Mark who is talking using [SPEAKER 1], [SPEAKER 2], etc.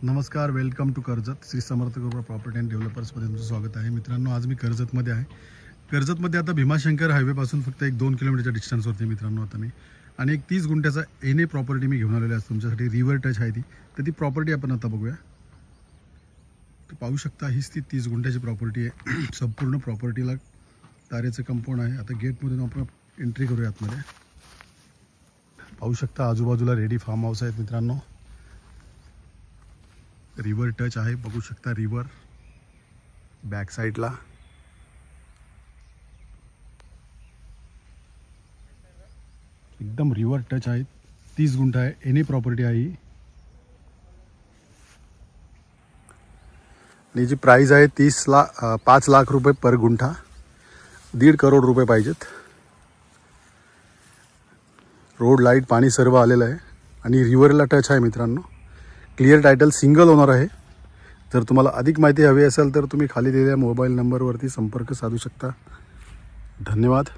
[SPEAKER 1] नमस्कार, welcome to Karjat. Shri Samarth कृपा property and डेव्हलपर्समध्ये तुमचं स्वागत आहे. मित्रांनो, आज मी कर्जतमध्ये आहे. कर्जतमध्ये आता भीमाशंकर हायवेपासून फक्त 1-2 किलोमीटरच्या डिस्टन्सवरती मित्रांनो आता मी आणि एक 30 गुंठ्याचा एनए प्रॉपर्टी मी घेऊन आलेली आहे तुमच्यासाठी. रिव्हर टच आहे ती. तर ती प्रॉपर्टी आपण आता बघूया. तर पाहू शकता, हीच ती 30 गुंठ्याची प्रॉपर्टी आहे. संपूर्ण प्रॉपर्टीला तारेचं कंपाऊंड आहे. आता गेटमधून आपण एंट्री करूया आतमध्ये. पाहू शकता आजूबाजूला रेडी फार्म हाऊस आहेत मित्रांनो. रिव्हर टच आहे, बघू शकता रिव्हर बॅक साईडला. एकदम रिव्हर टच आहे. 30 गुंठा आहे, एनी प्रॉपर्टी आहे. आणि जी प्राइस आहे 5 लाख रुपये पर गुंठा. 1.5 करोड रुपये पाहिजेत. रोड, लाईट, पाणी सर्व आलेलं आहे आणि रिव्हरला टच आहे मित्रांनो. क्लिअर टायटल, सिंगल ओनर आहे. जर तुम्हाला अधिक माहिती हवी असेल तर तुम्ही खाली दिलेल्या मोबाईल नंबरवरती संपर्क साधू शकता. धन्यवाद.